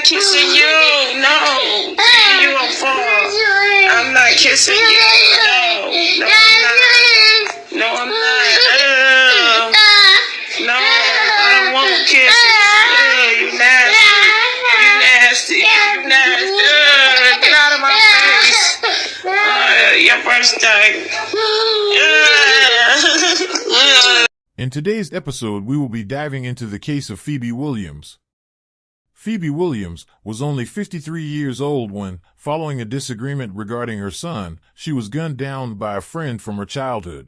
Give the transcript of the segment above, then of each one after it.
kissing you. No. You are far. I'm not kissing you. No. No, I'm not. No, I'm not. No, I don't want kisses. You nasty. You nasty. You nasty. Get out of my face. Your birthday. In today's episode, we will be diving into the case of Phebe Williams. Phebe Williams was only 53 years old when, following a disagreement regarding her son, she was gunned down by a friend from her childhood.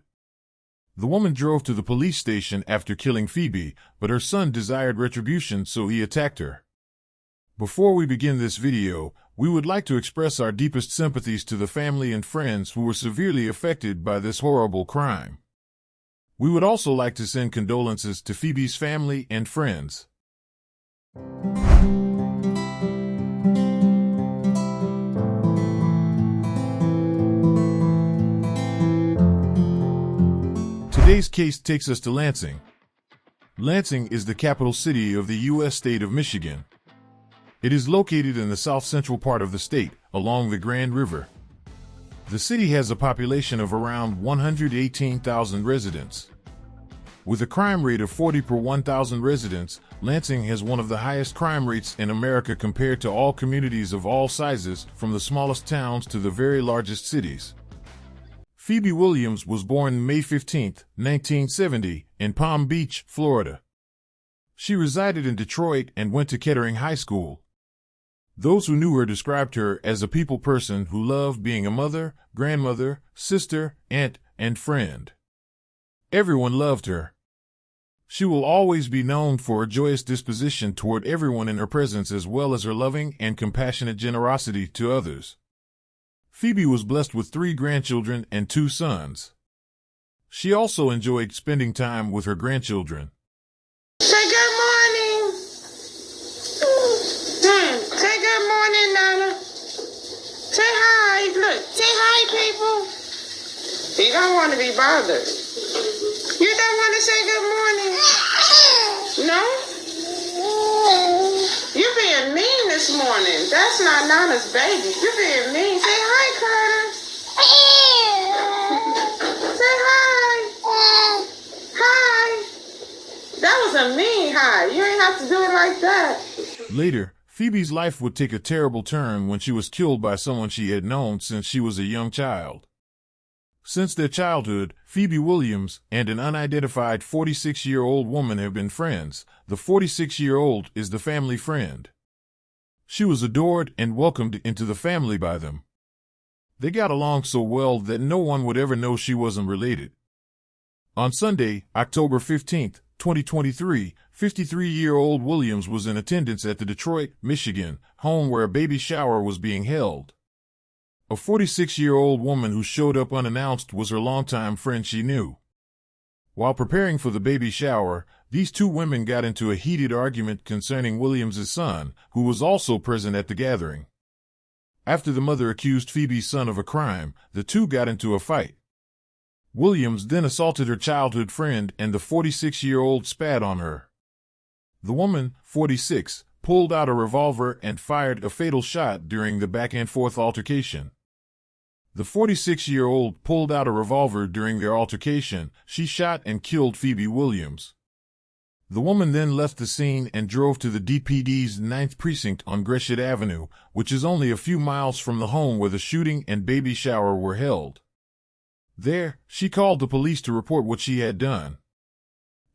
The woman drove to the police station after killing Phebe, but her son desired retribution, so he attacked her. Before we begin this video, we would like to express our deepest sympathies to the family and friends who were severely affected by this horrible crime. We would also like to send condolences to Phoebe's family and friends. Today's case takes us to Lansing. Lansing is the capital city of the U.S. state of Michigan. It is located in the south-central part of the state, along the Grand River. The city has a population of around 118,000 residents. With a crime rate of 40 per 1,000 residents, Lansing has one of the highest crime rates in America compared to all communities of all sizes, from the smallest towns to the very largest cities. Phebe Williams was born May 15, 1970, in Palm Beach, Florida. She resided in Detroit and went to Kettering High School. Those who knew her described her as a people person who loved being a mother, grandmother, sister, aunt, and friend. Everyone loved her. She will always be known for a joyous disposition toward everyone in her presence, as well as her loving and compassionate generosity to others. Phebe was blessed with 3 grandchildren and 2 sons. She also enjoyed spending time with her grandchildren. Say good morning. Say good morning, Nana. Say hi. Look, say hi, people. You don't want to be bothered. You don't want to say good morning? No? You're being mean this morning. That's not Nana's baby. You're being mean. Say hi, Carter. Say hi. Hi. That was a mean hi. You ain't have to do it like that. Later, Phoebe's life would take a terrible turn when she was killed by someone she had known since she was a young child. Since their childhood, Phebe Williams and an unidentified 46-year-old woman have been friends. The 46-year-old is the family friend. She was adored and welcomed into the family by them. They got along so well that no one would ever know she wasn't related. On Sunday, October 15, 2023, 53-year-old Williams was in attendance at the Detroit, Michigan, home where a baby shower was being held. A 46-year-old woman who showed up unannounced was her longtime friend she knew. While preparing for the baby shower, these 2 women got into a heated argument concerning Williams's son, who was also present at the gathering. After the mother accused Phoebe's son of a crime, the 2 got into a fight. Williams then assaulted her childhood friend, and the 46-year-old spat on her. The woman, 46, pulled out a revolver and fired a fatal shot during the back-and-forth altercation. The 46-year-old pulled out a revolver during their altercation. She shot and killed Phebe Williams. The woman then left the scene and drove to the DPD's 9th Precinct on Gresham Avenue, which is only a few miles from the home where the shooting and baby shower were held. There, she called the police to report what she had done.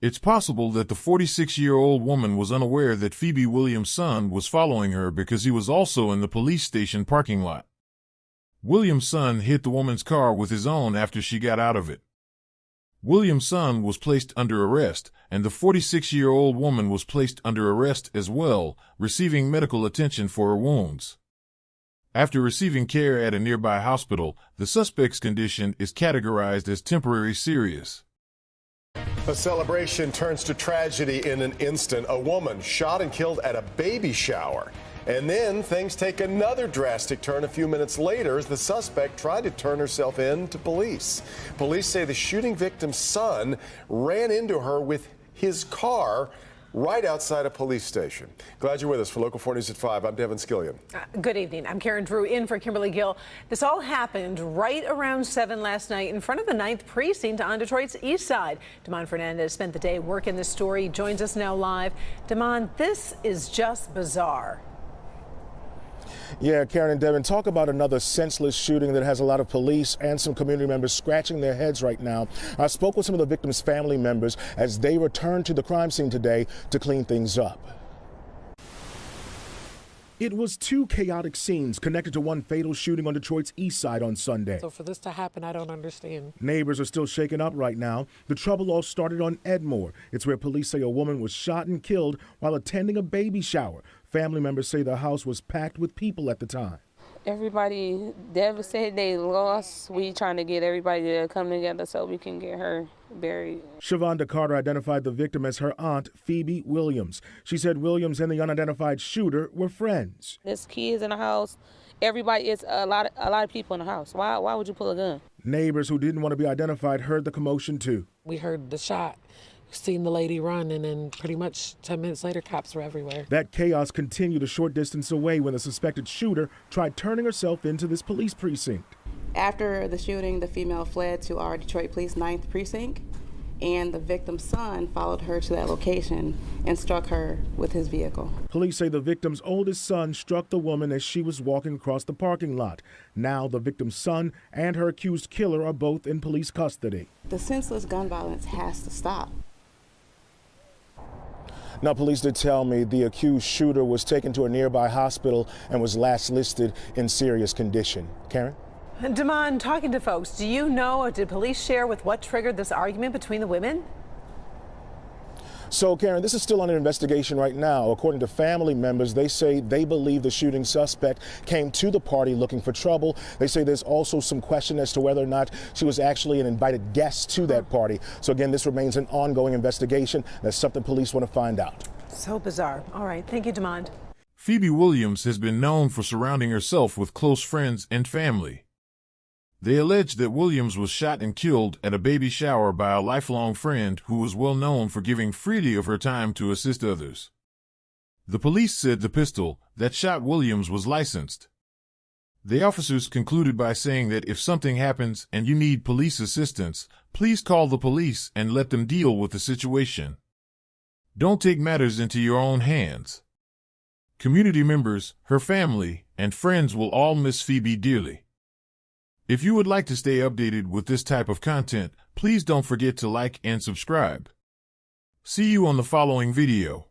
It's possible that the 46-year-old woman was unaware that Phebe Williams' son was following her because he was also in the police station parking lot. Williams' son hit the woman's car with his own after she got out of it. Williams' son was placed under arrest, and the 46-year-old woman was placed under arrest as well, receiving medical attention for her wounds. After receiving care at a nearby hospital, the suspect's condition is categorized as temporary serious. A celebration turns to tragedy in an instant. A woman shot and killed at a baby shower. And then things take another drastic turn a few minutes later as the suspect tried to turn herself in to police. Police say the shooting victim's son ran into her with his car right outside a police station. Glad you're with us for Local 4 News at 5. I'm Devin Skillion. Good evening. I'm Karen Drew in for Kimberly Gill. This all happened right around 7 last night in front of the 9th Precinct on Detroit's east side. Damon Fernandez spent the day working this story. He joins us now live. Damon, this is just bizarre. Yeah, Karen and Devin, talk about another senseless shooting that has a lot of police and some community members scratching their heads right now. I spoke with some of the victims' family members as they returned to the crime scene today to clean things up. It was two chaotic scenes connected to one fatal shooting on Detroit's east side on Sunday. So for this to happen, I don't understand. Neighbors are still shaken up right now. The trouble all started on Edmore. It's where police say a woman was shot and killed while attending a baby shower. Family members say the house was packed with people at the time. Everybody devastated, they lost. We trying to get everybody to come together so we can get her buried. Shavonda Carter identified the victim as her aunt, Phebe Williams. She said Williams and the unidentified shooter were friends. There's kids in the house. Everybody, it's a lot of people in the house. Why would you pull a gun? Neighbors who didn't want to be identified heard the commotion too. We heard the shot, seen the lady run, and then pretty much 10 minutes later, cops were everywhere. That chaos continued a short distance away when the suspected shooter tried turning herself into this police precinct. After the shooting, the female fled to our Detroit Police 9th Precinct, and the victim's son followed her to that location and struck her with his vehicle. Police say the victim's oldest son struck the woman as she was walking across the parking lot. Now the victim's son and her accused killer are both in police custody. The senseless gun violence has to stop. Now, police did tell me the accused shooter was taken to a nearby hospital and was last listed in serious condition. Karen? Damon, talking to folks, do you know or did police share with what triggered this argument between the women? So, Karen, this is still under investigation right now. According to family members, they say they believe the shooting suspect came to the party looking for trouble. They say there's also some question as to whether or not she was actually an invited guest to that party. So, again, this remains an ongoing investigation. That's something police want to find out. So bizarre. All right. Thank you, Damon. Phebe Williams has been known for surrounding herself with close friends and family. They allege that Williams was shot and killed at a baby shower by a lifelong friend who was well known for giving freely of her time to assist others. The police said the pistol that shot Williams was licensed. The officers concluded by saying that if something happens and you need police assistance, please call the police and let them deal with the situation. Don't take matters into your own hands. Community members, her family, and friends will all miss Phebe dearly. If you would like to stay updated with this type of content, please don't forget to like and subscribe. See you on the following video.